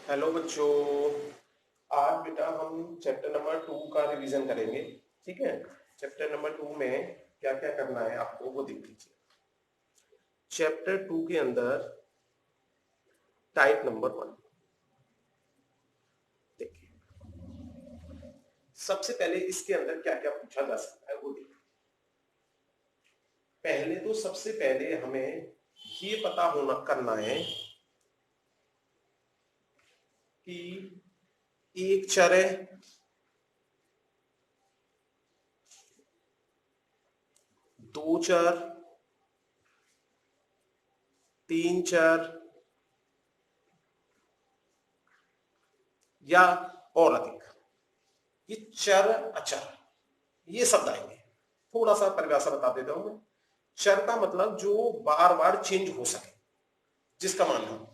Hello बच्चों। आज बेटा हम चैप्टर नंबर 2 का रिवीजन करेंगे। ठीक है। चैप्टर नंबर 2 में क्या क्या करना है आपको वो देख लीजिए। चैप्टर 2 के अंदर टाइप नंबर 1 देखिए। सबसे पहले इसके अंदर क्या क्या पूछा जा सकता है वो देखिए। पहले तो सबसे पहले हमें ये पता होना करना है कि एक चर है, दो चर, तीन चर या और अधिक। ये चर अचर ये शब्द आएंगे। थोड़ा सा परिभाषा बता देता हूं मैं। चर का मतलब जो बार बार चेंज हो सके, जिसका मान हम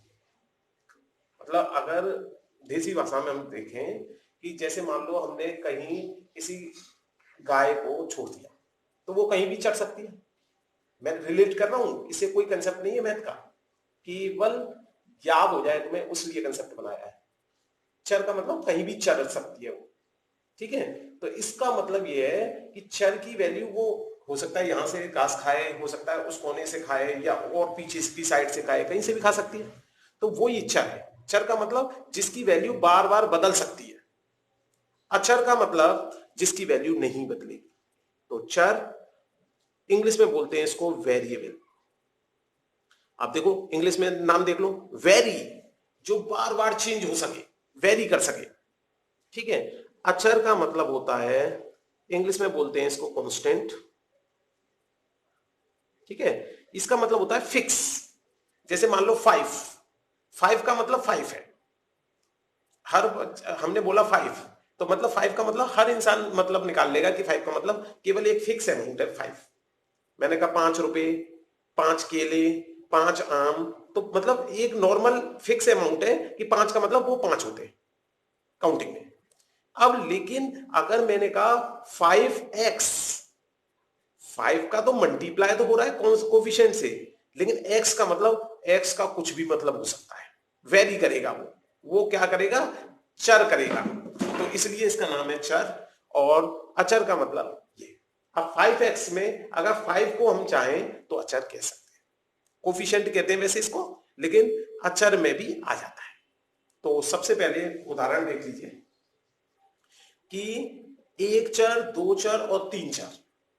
मतलब अगर देसी भाषा में हम देखें कि जैसे मान लो हमने कहीं किसी गाय को छोड़ दिया तो वो कहीं भी चढ़ सकती है। मैं रिलेट कर रहा हूं, इसे कोई कंसेप्ट नहीं है मैथ का, केवल याद हो जाए तुम्हें उसलिए कंसेप्ट बनाया है। चर का मतलब कहीं भी चढ़ सकती है वो। ठीक है। तो इसका मतलब ये है कि चर की वैल्यू वो हो सकता है यहां से घास खाए, हो सकता है उस कोने से खाए या और पीछे की साइड से खाए, कहीं से भी खा सकती है। तो वो ही चर है। चर का मतलब जिसकी वैल्यू बार बार बदल सकती है। अचर का मतलब जिसकी वैल्यू नहीं बदलेगी। तो चर इंग्लिश में बोलते हैं इसको वेरिएबल। आप देखो इंग्लिश में नाम देख लो, वेरी, जो बार बार चेंज हो सके, वेरी कर सके। ठीक है। अचर का मतलब होता है, इंग्लिश में बोलते हैं इसको कांस्टेंट। ठीक है। इसका मतलब होता है फिक्स। जैसे मान लो 5, 5 का मतलब 5 है। हर हमने बोला 5 तो मतलब 5 का मतलब हर इंसान मतलब निकाल लेगा कि 5 का मतलब केवल एक फिक्स अमाउंट है 5। मैंने कहा 5 रुपए, 5 केले, 5 आम, तो मतलब एक नॉर्मल फिक्स अमाउंट है कि 5 का मतलब वो 5 होते हैं काउंटिंग में। अब लेकिन अगर मैंने कहा 5x, 5 का तो मल्टीप्लाई तो हो रहा है कोफिशिएंट से, लेकिन x का मतलब x का कुछ भी मतलब हो सकता है, वेरी करेगा वो क्या करेगा, चर करेगा। तो इसलिए इसका नाम है चर। और अचर का मतलब ये। अब 5x में अगर 5 को हम चाहें तो अचर कह सकते हैं, कोफिशिएंट कहते हैं वैसे इसको, लेकिन अचर में भी आ जाता है। तो सबसे पहले उदाहरण देख लीजिए कि एक चर, दो चर और तीन चर,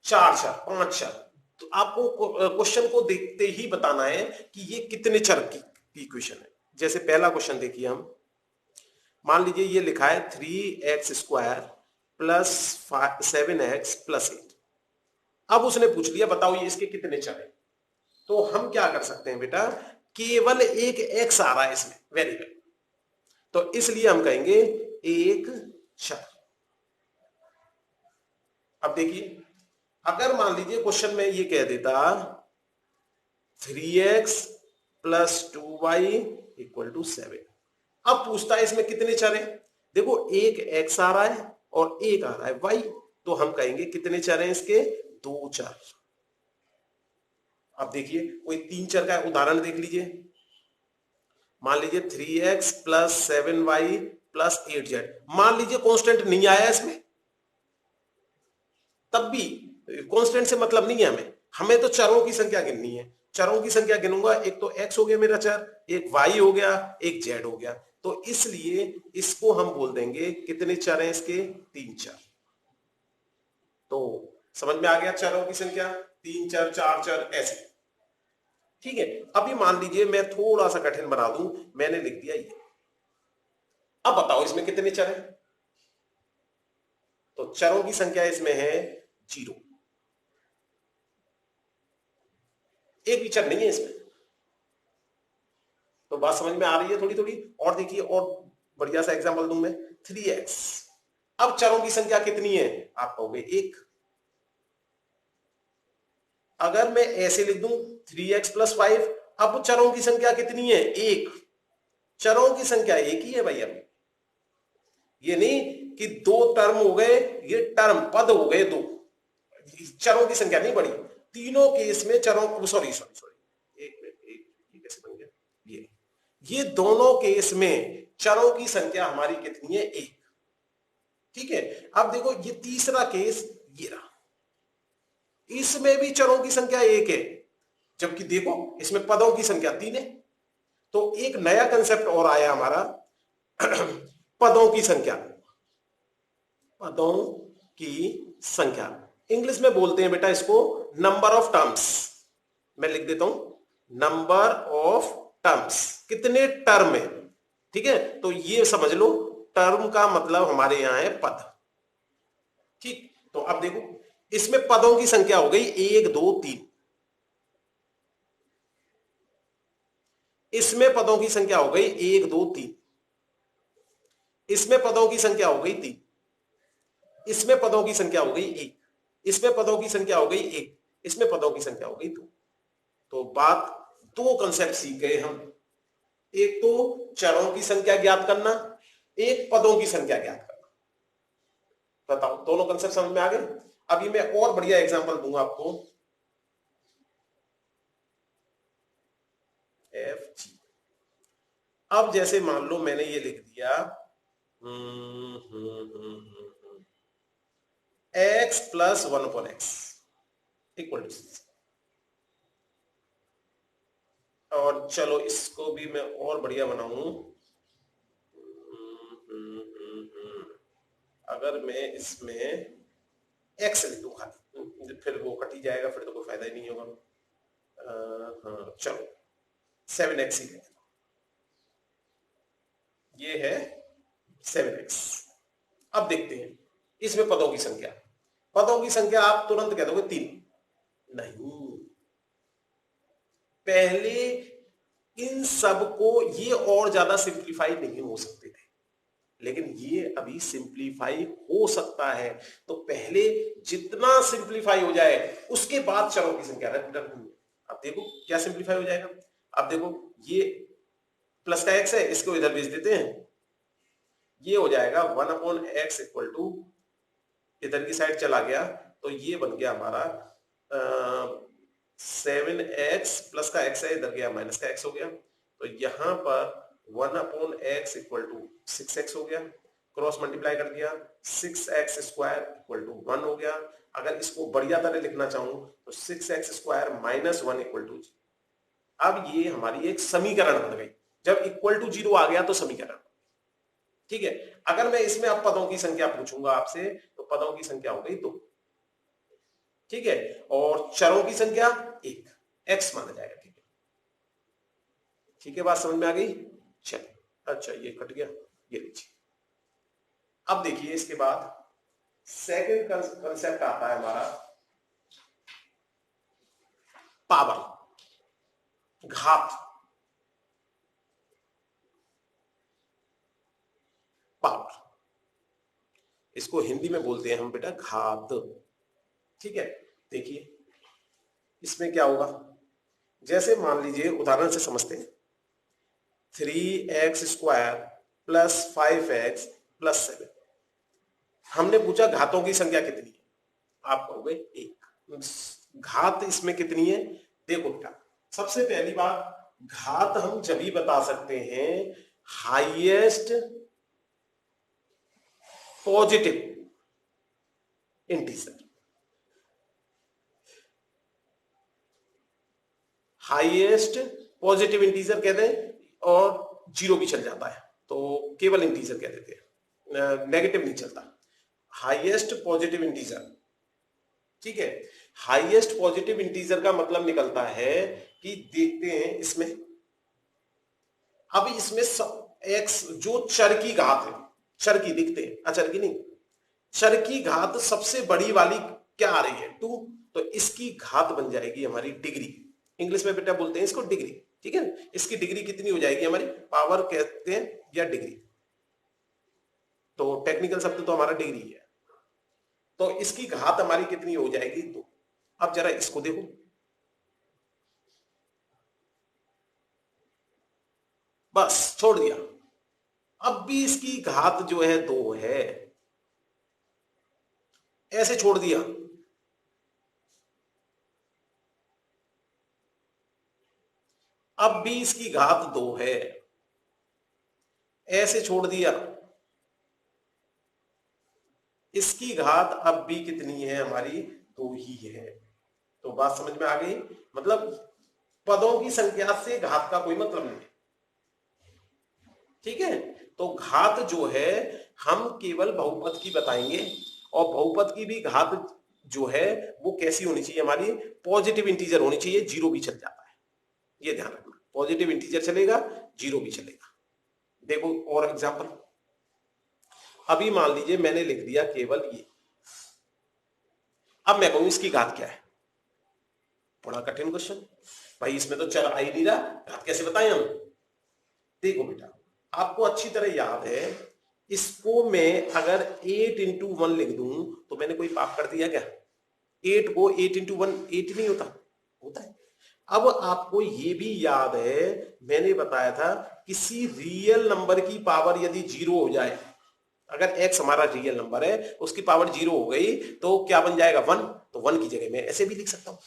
चार चर, पांच चर। तो आपको क्वेश्चन को देखते ही बताना है कि ये कितने चर की इक्वेशन है। जैसे पहला क्वेश्चन देखिए हम, मान लीजिए ये लिखा है 3x² प्लस 7x+8। अब उसने पूछ लिया बताओ ये इसके कितने चर है। तो हम क्या कर सकते हैं बेटा, केवल एक x आ रहा है इसमें वेरिएबल, तो इसलिए हम कहेंगे एक चर। अब देखिए, अगर मान लीजिए क्वेश्चन में ये कह देता 3x+2y=7, अब पूछता है इसमें कितने चर हैं। देखो एक x आ रहा है और एक आ रहा है y, तो हम कहेंगे कितने चर हैं इसके, दो चर। अब देखिए कोई तीन चर का उदाहरण देख लीजिए। मान लीजिए 3x+7y+8z, मान लीजिए कांस्टेंट नहीं आया इसमें, तब भी कांस्टेंट से मतलब नहीं है हमें, हमें तो चरों की संख्या गिननी है। चरों की संख्या गिनूंगा, एक तो x हो गया मेरा चर, एक y हो गया, एक z हो गया। तो इसलिए इसको हम बोल देंगे कितने चर हैं इसके, तीन चर। तो समझ में आ गया चरों की संख्या, तीन चर, चार चर, ऐसे। ठीक है। अभी मान लीजिए मैं थोड़ा सा कठिन बना दूं, मैंने लिख दिया ये। अब बताओ इसमें कितने चर हैं। तो चरों की संख्या इसमें है 0, एक भी चर नहीं है इसमें। तो बात समझ में आ रही है थोड़ी थोड़ी। और देखिए और बढ़िया सा एग्जांपल दूं मैं, 3x। अब चरों की संख्या कितनी है, आप कहोगे एक। अगर मैं ऐसे लिख दूं 3x+5, अब चरों की संख्या कितनी है, एक। चरों की संख्या एक ही है भाई। अब ये नहीं कि दो टर्म हो गए, ये टर्म पद हो गए दो, चरों की संख्या नहीं बढ़ी। तीनों केस में चरों, सॉरी सॉरी सॉरी, एक मिनट, ये कैसे बन गया, ये दोनों केस में चरों की संख्या हमारी कितनी है? 1। ठीक है, अब देखो ये तीसरा केस ये रहा, इसमें भी चरों की संख्या 1 है, जबकि देखो इसमें पदों की संख्या 3 है। तो एक नया कंसेप्ट और आया हमारा पदों की संख्या। पदों की संख्या इंग्लिश में बोलते हैं बेटा इसको नंबर ऑफ टर्म्स। मैं लिख देता हूं नंबर ऑफ टर्म्स, कितने टर्म है। ठीक है, तो ये समझ लो टर्म का मतलब हमारे यहां है पद। ठीक, तो अब देखो इसमें पदों की संख्या हो गई 1 2 3, इसमें पदों की संख्या हो गई 1 2 3, इसमें पदों की संख्या हो गई 3, इसमें पदों की संख्या हो गई 1, इसमें पदों की संख्या हो गई 1, इसमें पदों की संख्या हो गई 2। तो बात, दो कंसेप्ट सीख गए हम, एक तो चरों की संख्या ज्ञात करना, एक पदों की संख्या ज्ञात करना। बताओ दोनों कंसेप्ट समझ में आ गए? अभी मैं और बढ़िया एग्जांपल दूंगा आपको। एफ जी, अब जैसे मान लो मैंने ये लिख दिया x plus 1/x equal to, और चलो इसको भी मैं और बढ़िया बनाऊं। अगर मैं इसमें x लिख दूं खाली, फिर वो कट ही जाएगा, फिर तो कोई फायदा ही नहीं होगा। हाँ चलो 7x ही है, ये है 7x। अब देखते हैं इसमें पदों की संख्या। पदों की संख्या आप तुरंत कह दोगे 3, नहीं, पहले इन सब को ये और ज्यादा सिंप्लीफाई नहीं हो सकते थे, लेकिन ये अभी सिंप्लीफाई हो सकता है। तो पहले जितना सिंप्लीफाई हो जाए उसके बाद चरों की संख्या रखनी है। अब देखो क्या सिंप्लीफाई हो जाएगा। अब देखो ये प्लस का x है, इसको इधर भेज देते हैं, ये हो जाएगा 1/x इक्वल टू, इधर की साइड चला गया तो ये बन गया हमारा 7x प्लस का x है, इधर गया माइनस का x हो गया, तो यहां पर 1/x इक्वल टू 6x हो गया, क्रॉस मल्टीप्लाई कर दिया, 6x स्क्वायर इक्वल टू 1 हो गया। अगर इसको बढ़िया तरह लिखना चाहूं तो 6x square minus 1 equal to 0। अब ये हमारी एक समीकरण बन गई, जब इक्वल टू 0 आ गया तो समीकरण। ठीक है, अगर मैं इसमें अब पदों की संख्या पूछूंगा आपसे तो पदों की संख्या हो गई 2। ठीक है, और चरों की संख्या 1, x माना जाएगा। ठीक है, ठीक है, बात समझ में आ गई? चलिए, अच्छा ये कट गया, ये लीजिए। अब देखिए इसके बाद सेकंड कंसेप्ट आता है हमारा पावर, घात। पावर, इसको हिंदी में बोलते हैं हम बेटा घात। ठीक है, देखिए इसमें क्या होगा, जैसे मान लीजिए उदाहरण से समझते हैं, 3x square plus 5x plus 7। हमने पूछा घातों की संख्या कितनी है, आप कहोगे 1। घात इसमें कितनी है? देखो बेटा, सबसे पहली बात, घात हम जब ही बता सकते हैं highest positive integer. Highest positive integer कहते हैं, और जीरो भी चल जाता है तो केवल इंटीजर कह देते हैं, नेगेटिव नहीं चलता। हाईएस्ट पॉजिटिव इंटीजर, ठीक है, हाईएस्ट पॉजिटिव इंटीजर का मतलब निकलता है कि देखते हैं इसमें, अब इसमें एक्स जो चर की घात है, चर की दिखते हैं, अचर की नहीं, चर की घात सबसे बड़ी वाली क्या आ रही है? 2, तो इसकी घात बन जाएगी हमारी डिग्री। इंग्लिश में बेटा बोलते हैं इसको डिग्री। ठीक है, इसकी डिग्री कितनी हो जाएगी हमारी? पावर कहते हैं या डिग्री, तो टेक्निकल शब्द तो हमारा डिग्री है। तो इसकी घात हमारी कितनी हो जाएगी? 2। अब जरा इसको देखो, बस छोड़ दिया, अब भी इसकी घात जो है 2 है, ऐसे छोड़ दिया, अब भी इसकी घात 2 है, ऐसे छोड़ दिया, इसकी घात अब भी कितनी है हमारी, 2 ही है। तो बात समझ में आ गई, मतलब पदों की संख्या से घात का कोई मतलब नहीं, ठीक है। तो घात जो है हम केवल बहुपद की बताएंगे, और बहुपद की भी घात जो है वो कैसी होनी चाहिए हमारी, पॉजिटिव इंटीजर होनी चाहिए, जीरो भी चल जाता है, ये ध्यान रखना, पॉजिटिव इंटीजर चलेगा, जीरो भी चलेगा। देखो और एग्जांपल, अभी मान लीजिए मैंने लिख दिया केवल ये, अब मैं कहूं इसकी घात क्या है, बड़ा कठिन क्वेश्चन भाई, इसमें तो चल आ ही नहीं रहा, घात कैसे बताएं हम। देखो बेटा, आपको अच्छी तरह याद है, इसको मैं अगर 8 इंटू 1 लिख दूं तो मैंने कोई पाप कर दिया क्या, 8 को 8 इंटू 1 8 नहीं होता, होता है। अब आपको ये भी याद है, मैंने बताया था किसी रियल नंबर की पावर यदि जीरो हो जाए, अगर x हमारा रियल नंबर है उसकी पावर जीरो हो गई तो क्या बन जाएगा, 1, तो 1 की जगह मैं ऐसे भी लिख सकता हूं।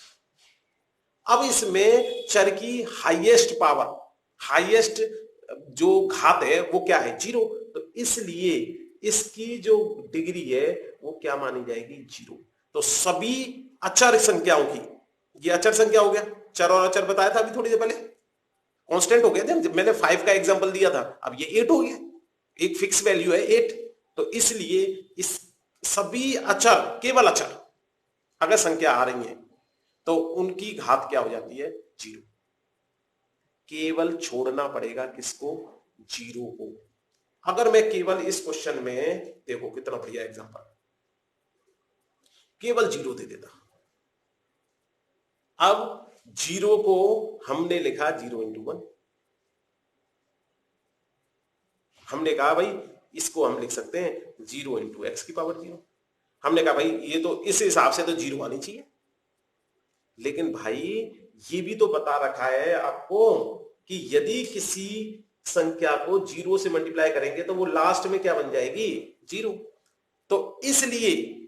अब इसमें चर की हाईएस्ट पावर, हाईएस्ट जो घात है वो क्या है, जीरो, तो इसलिए इसकी जो डिग्री है वो क्या मानी जाएगी, जीरो। तो सभी अचर संख्याओं की, ये अचर संख्या हो गया, चर और अचर बताया था अभी थोड़ी देर पहले, कांस्टेंट हो गया था, जब मैंने 5 का एग्जांपल दिया था, अब ये 8 हो गया, एक फिक्स वैल्यू है 8, तो इसलिए इस सभी अचर, केवल अचर अगर संख्या आ रही है तो उनकी घात क्या हो जाती है, जीरो। केवल छोड़ना पड़ेगा किसको, जीरो को। अगर मैं केवल इस क्वेश्चन में, देखो कितना बढ़िया एग्जांपल, केवल जीरो दे देता, अब जीरो को हमने लिखा 0 इंटू 1, हमने कहा भाई इसको हम लिख सकते हैं 0 इंटू एक्स की पावर 0, हमने कहा भाई ये तो इस हिसाब से तो जीरो आनी चाहिए, लेकिन भाई ये भी तो बता रखा है आपको कि यदि किसी संख्या को जीरो से मल्टीप्लाई करेंगे तो वो लास्ट में क्या बन जाएगी, जीरो। तो इसलिए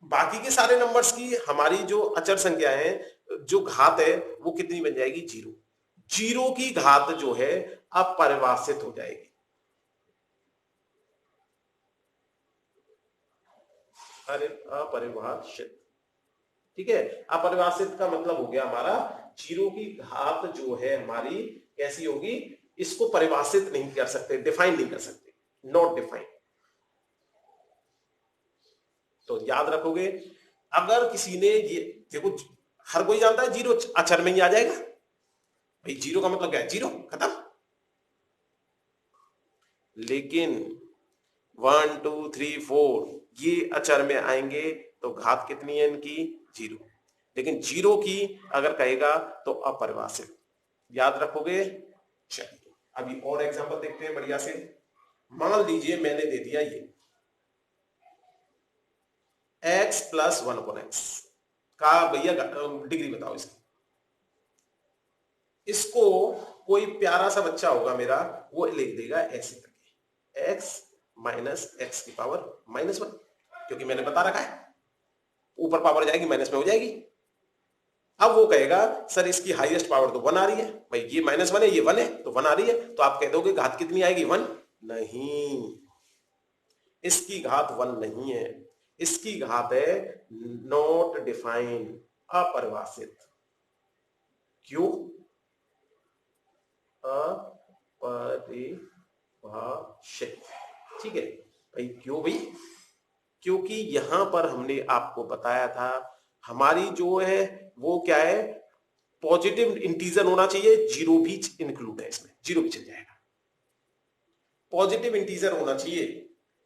बाकी के सारे नंबर्स की हमारी जो अचर संख्या है, जो घात है वो कितनी बन जाएगी, जीरो। जीरो की घात जो है अपरिभाषित हो जाएगी, अरे अपरिभाषित, ठीक है। अपरिभाषित का मतलब हो गया हमारा जीरो की घात जो है हमारी कैसी होगी, इसको परिभाषित नहीं कर सकते, डिफाइन नहीं कर सकते, नॉट डिफाइन। तो याद रखोगे, अगर किसी ने ये, देखो हर कोई जानता है जीरो अक्षर में ही आ जाएगा भाई, जीरो का मतलब क्या है, जीरो, खत्म। लेकिन 1 2 3 4 ये अचर में आएंगे तो घात कितनी है इनकी, जीरो। लेकिन जीरो की अगर कहेगा तो अपरिभाषित, याद रखोगे। चलिए अभी और एग्जांपल देखते हैं बढ़िया से। मान लीजिए मैंने दे दिया ये x प्लस 1 अपॉन एक्स का, भैया डिग्री बताओ इसकी। इसको कोई प्यारा सा बच्चा होगा मेरा, वो लिख देगा ऐसे करके, x माइनस एक्स की पावर -1, क्योंकि मैंने बता रखा है ऊपर पावर जाएगी माइनस में हो जाएगी। अब वो कहेगा सर इसकी हाईएस्ट पावर तो 1 आ रही है, भाई ये -1 है ये 1 है तो 1 आ रही है, तो आप कह दोगे घात कितनी आएगी, 1, नहीं, इसकी घात 1 नहीं है, इसकी घात है नॉट डिफाइन, अपरिभाषित। क्यों अपरिभाषित, ठीक है भाई, क्यों भाई, क्योंकि यहां पर हमने आपको बताया था हमारी जो है वो क्या है, पॉजिटिव इंटीजर होना चाहिए, जीरो भी इंक्लूड है इसमें, जीरो भी चल जाएगा, पॉजिटिव इंटीजर होना चाहिए,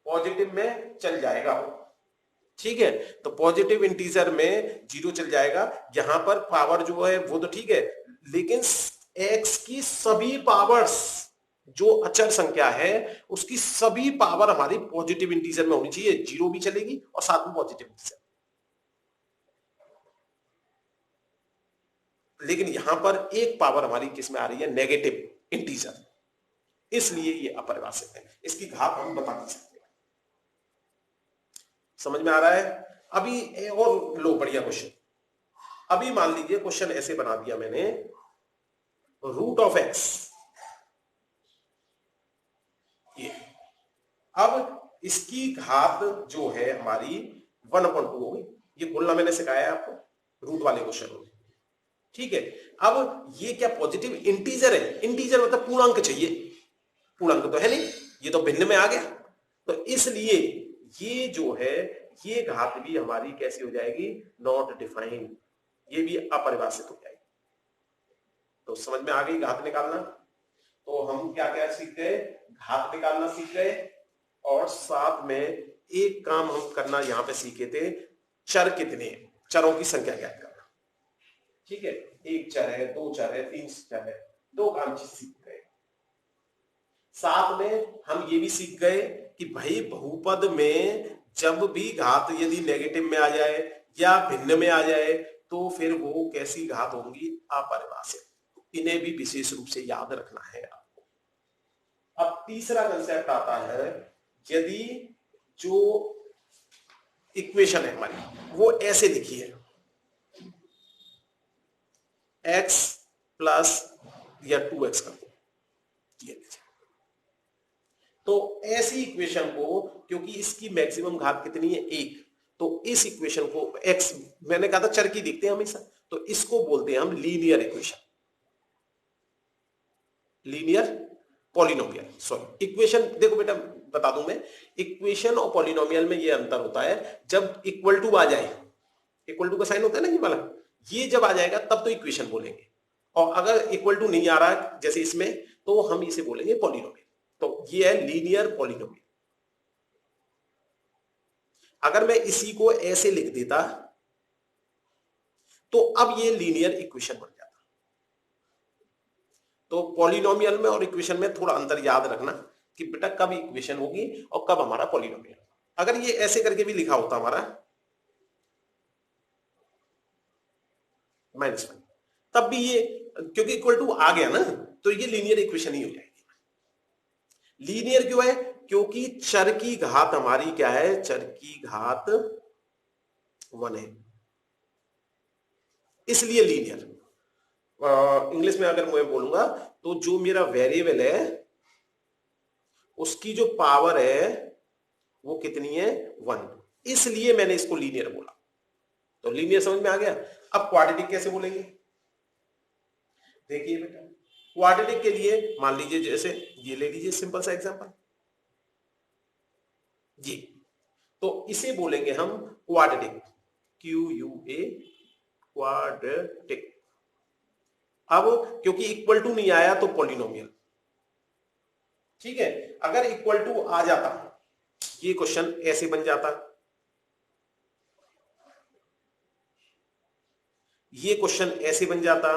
पॉजिटिव में चल जाएगा वो, ठीक है। तो पॉजिटिव इंटीजर में जीरो चल जाएगा, यहां पर पावर जो है वो तो ठीक है, लेकिन एक्स की सभी पावर्स जो अचर संख्या है उसकी सभी पावर हमारी पॉजिटिव इंटीजर में होनी चाहिए, जीरो भी चलेगी और साथ में पॉजिटिव इंटीजर। लेकिन यहां पर एक पावर हमारी किसमें आ रही है, नेगेटिव इंटीजर, इसलिए ये अपरिभाषित है, इसकी घात हम बता नहीं सकते। समझ में आ रहा है। अभी और लो बढ़िया क्वेश्चन, अभी मान लीजिए क्वेश्चन ऐसे बना दिया मैंने, रूट ऑफ एक्स अब इसकी घात जो है हमारी 1/2 हो गई। ये बोलना मैंने सिखाया है आपको रूट वाले क्वेश्चन में, ठीक है। अब ये क्या पॉजिटिव इंटीजर है, इंटीजर मतलब पूर्णांक चाहिए, पूर्णांक तो है नहीं, ये तो भिन्न में आ गया, तो इसलिए ये जो है ये घात भी हमारी कैसी हो जाएगी, नॉट डिफाइंड, ये भी अपरिभाषित हो जाएगी। तो समझ में आ गई घात निकालना। तो हम क्या क्या सीख गए, घात निकालना सीख गए, और साथ में एक काम हम करना यहां पे सीखे थे, चर कितने हैं, चरों की संख्या ज्ञात करना, ठीक है। एक चर है, दो चर है, तीन चर है, दो काम चीज सीख गए। साथ में हम ये भी सीख गए कि भाई बहुपद में जब भी घात यदि नेगेटिव में आ जाए या भिन्न में आ जाए तो फिर वो कैसी घात होंगी, अपरिभाषित। इन्हें भी विशेष रूप से याद रखना है आपको। अब तीसरा कंसेप्ट आता है, यदि जो इक्वेशन है हमारी वो ऐसे लिखी है, x प्लस या 2x कर दो, तो ऐसी इक्वेशन को, क्योंकि इसकी मैक्सिमम घात कितनी है, 1, तो इस इक्वेशन को x, मैंने कहा था चर की दिखते हैं हमेशा, तो इसको बोलते हैं हम linear equation, linear polynomial, sorry equation. देखो बेटा बता दूं मैं, इक्वेशन और पॉलिनोमियल में ये अंतर होता है, जब इक्वल टू आ जाए, इक्वल टू का साइन होता है ना ये वाला, ये जब आ जाएगा तब तो इक्वेशन बोलेंगे, और अगर इक्वल टू नहीं आ रहा है जैसे इसमें, तो हम इसे बोलेंगे पॉलिनोमियल। तो ये है लीनियर पॉलिनोमियल। अगर मैं इसी को ऐसे लिख देता तो अब ये लीनियर इक्वेशन बन जाता। तो पॉलिनोमियल में और इक्वेशन में थोड़ा अंतर याद रखना कि बेटा कब इक्वेशन होगी और कब हमारा पॉलिनोमियल। अगर ये ऐसे करके भी लिखा होता हमारा -1, तब भी ये, क्योंकि इक्वल टू आ गया ना, तो ये लीनियर इक्वेशन ही हो जाएगी। लीनियर क्यों है, क्योंकि चर की घात हमारी क्या है, चर की घात 1 है, इसलिए लीनियर। इंग्लिश में अगर मैं बोलूंगा तो जो मेरा वेरिएबल है उसकी जो पावर है वो कितनी है, 1, इसलिए मैंने इसको लीनियर बोला। तो लीनियर समझ में आ गया। अब क्वाड्रेटिक कैसे बोलेंगे, देखिए बेटा, क्वाड्रेटिक के लिए मान लीजिए जैसे ये ले लीजिए सिंपल सा एग्जांपल, ये, तो इसे बोलेंगे हम क्वाड्रेटिक, QUA, क्वाड्रेटिक। अब क्योंकि इक्वल टू नहीं आया तो पॉलिनोमियल, ठीक है। अगर इक्वल टू आ जाता, ये क्वेश्चन ऐसे बन जाता, ये क्वेश्चन ऐसे बन जाता,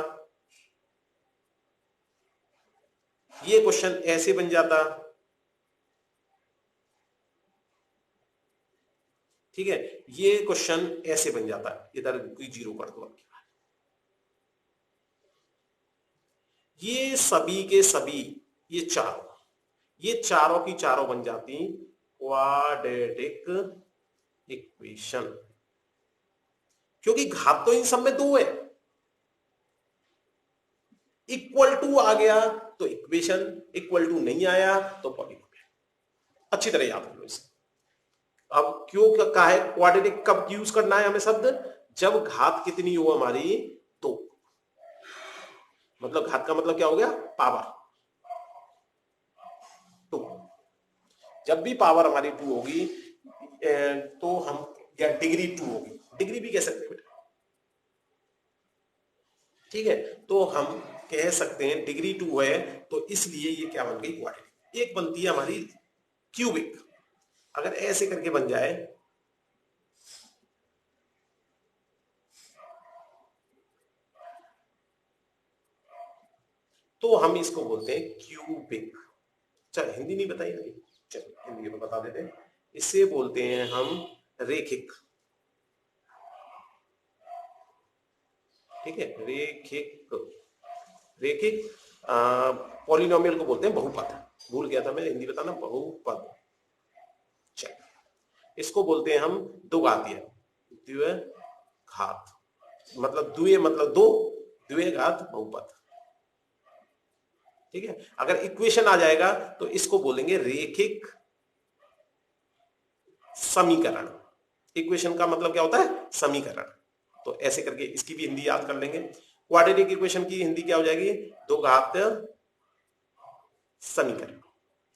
ये क्वेश्चन ऐसे बन जाता, ठीक है। ये क्वेश्चन ऐसे बन जाता, इधर कोई जीरो कर दो आपकी बात। ये सभी के सभी, ये चारों की चारों बन जाती क्वाड्रेटिक इक्वेशन, क्योंकि घात तो इन सब में 2 है। इक्वल टू आ गया तो इक्वेशन, इक्वल टू नहीं आया तो पॉलिनोमियल। अच्छी तरह याद रखो इसे। अब क्यों कहा है क्वाड्रेटिक, कब यूज करना है हमें शब्द, जब घात कितनी हो हमारी 2, मतलब घात का मतलब क्या हो गया, पावर 2। जब भी पावर हमारी 2 होगी तो हम, या डिग्री 2 होगी, डिग्री भी कह सकते हैं बेटा, ठीक है। तो हम कह सकते हैं डिग्री 2 है, तो इसलिए ये क्या बन गई, क्वाड्रेटिक। एक बनती है हमारी क्यूबिक, अगर ऐसे करके बन जाए तो हम इसको बोलते हैं क्यूबिक। चल हिंदी नहीं बताई ना, चलो हिंदी में बता देते हैं, इसे बोलते हैं हम रेखिक, ठीक है, रेखिक। रेखिक पॉलिनोमियल को बोलते हैं बहुपद, भूल गया था मैं हिंदी बताना, बहुपद। चल इसको बोलते हैं हम द्विघातीय, द्विघात मतलब द्वि मतलब 2, द्विघात बहुपद, ठीक है। अगर इक्वेशन आ जाएगा तो इसको बोलेंगे रेखिक समीकरण। इक्वेशन का मतलब क्या होता है? समीकरण। तो ऐसे करके इसकी भी हिंदी याद कर लेंगे। क्वाड्रेटिक इक्वेशन की हिंदी क्या हो जाएगी? दो घात समीकरण।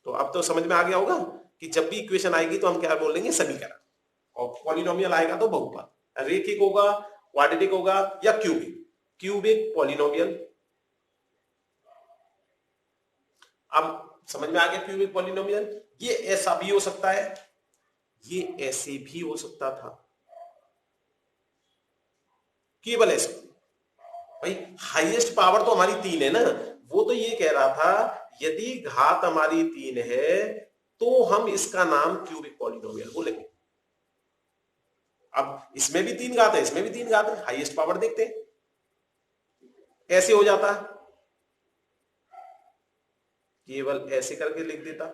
तो अब तो समझ में आ गया होगा कि जब भी इक्वेशन आएगी तो हम क्या बोलेंगे? समीकरण। और पॉलिनोमियल आएगा तो बहुपद, रेखिक होगा, क्वाड्रेटिक होगा या क्यूबिक। Cubic polynomial. अब समझ में आ गया क्यूबिक पॉलिनोमियल। ये ऐसा भी हो सकता है, ये ऐसे भी हो सकता था, केवल ऐसे। भाई हाईएस्ट पावर तो हमारी 3 है ना, वो तो ये कह रहा था यदि घात हमारी 3 है तो हम इसका नाम क्यूबिक पॉलिनोमियल बोलेंगे। अब इसमें भी 3 घात है, इसमें भी 3 घात है, हाईएस्ट पावर देखते हैं। ऐसे हो जाता, केवल ऐसे करके लिख देता।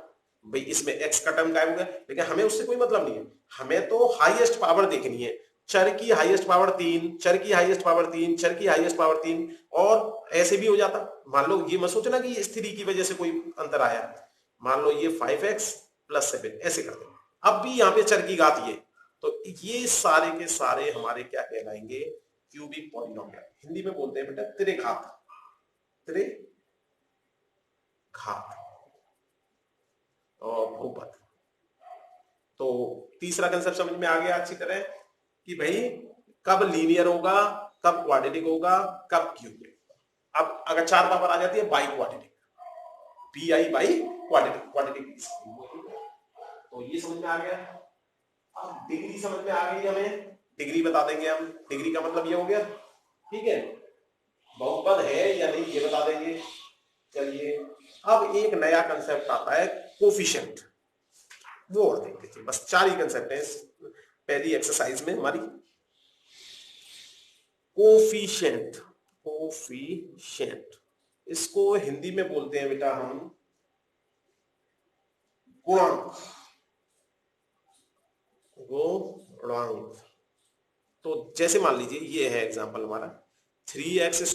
भाई इसमें x का टर्म गायब हो गया, लेकिन हमें उससे कोई मतलब नहीं है, हमें तो हाईएस्ट पावर देखनी है। चर की हाईएस्ट पावर 3, चर की हाईएस्ट पावर 3, चर की हाईएस्ट पावर 3। और ऐसे भी हो जाता, मान लो ये मत सोचना कि स्थिति की वजह से कोई अंतर आया, मान लो ये 5x + 7 ऐसे कर दो, अब भी यहाँ पे चर की घात ये, तो ये सारे के सारे हमारे क्या कहलाएंगे? Cubic polynomial. हिंदी में बोलते हैं बेटा त्रिघात, त्रिघात और बहुपद। तो तीसरा कंसेप्ट समझ में आ गया अच्छी तरह कि भाई कब लीनियर होगा, कब क्वाड्रेटिक होगा, कब क्यूबिक। अब अगर 4 पावर आ जाती है by quadratic, BI by quadratic, तो ये समझ में आ गया। अब डिग्री समझ में आ गई, हमें डिग्री बता देंगे हम। डिग्री का मतलब ये हो गया, ठीक है, बहुपद है या नहीं ये बता देंगे। चलिए अब एक नया कंसेप्ट आता है कोफिशिएंट, वो और देख लीजिए। बस 4 ही कंसेप्ट है पहली एक्सरसाइज में हमारी। कोफिशिएंट, कोफिशिएंट इसको हिंदी में बोलते हैं बेटा हम गुणांक, गुणांक। तो जैसे मान लीजिए ये है एग्जांपल हमारा 3x²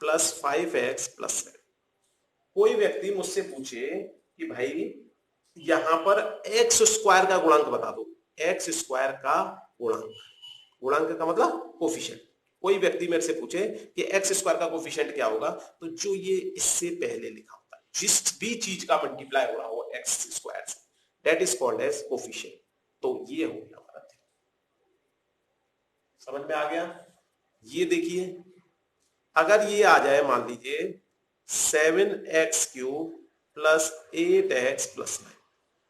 + 5x + 7। कोई व्यक्ति मुझसे पूछे कि भाई यहां पर x² का गुणांक बता दो, x² का गुणांक, गुणांक का मतलब कोफिशिएंट। कोई व्यक्ति मेरे से पूछे कि x² का कोफिशिएंट क्या होगा, तो जो ये इससे पहले लिखा होता है, जिस भी चीज का मल्टीप्लाई हो रहा हो x² से, that is called as coefficient. तो ये हो गया हमारा, समझ में आ गया। ये देखिए अगर ये आ जाए मान लीजिए 7x³ + 8x + 9,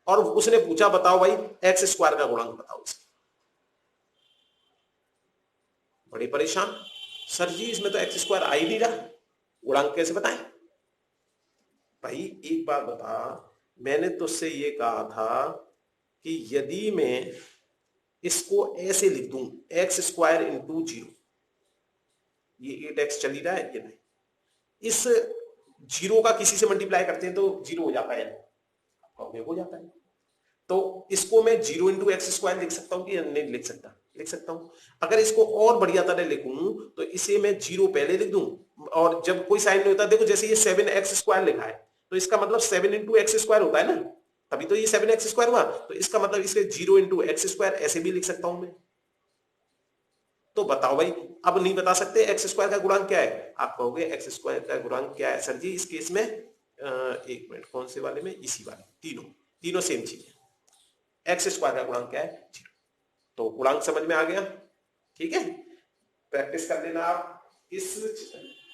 और उसने पूछा बताओ भाई x² का गुणांक बताओ इसका, बड़े परेशान, सर जी इसमें तो x² आ ही नहीं रहा, गुणांक कैसे बताएं? भाई एक बात बता, मैंने तुझसे ये कहा था कि यदि मैं इसको ऐसे लिख दूं x² × 0, ये 8x चल ही रहा है, ये नहीं, इस 0 का किसी से मल्टीप्लाई करते हैं तो 0 हो जाता है, हो जाता है। तो इसको मैं 0 × x² लिख सकता हूं कि नहीं लिख सकता? लिख सकता हूं। अगर इसको और बढ़िया तरह लिखूं तो इसे मैं 0 पहले लिख दूं, और जब कोई साइन नहीं होता, देखो जैसे ये 7x² लिखा है तो इसका मतलब 7 × x² होता है ना, तभी तो ये 7x² हुआ, तो इसका मतलब इसे 0 × x² ऐसे भी लिख सकता हूं मैं। तो बताओ भाई, अब नहीं बता सकते x² का गुणांक क्या है? आप कहोगे x² का गुणांक क्या है सर जी इस केस में? एक मिनट, कौन से वाले में? इसी वाले, तीनों सेम चीज है। x² का गुणांक क्या है? 0। तो गुणांक समझ में आ गया, ठीक है। प्रैक्टिस कर लेना आप। इस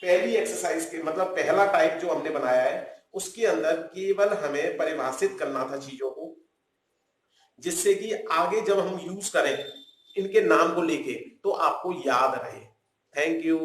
पहली एक्सरसाइज के मतलब पहला टाइप जो हमने बनाया है उसके अंदर केवल हमें परिभाषित करना था चीजों को, जिससे कि आगे जब हम यूज करें इनके नाम को लेके तो आपको याद रहे। Thank you.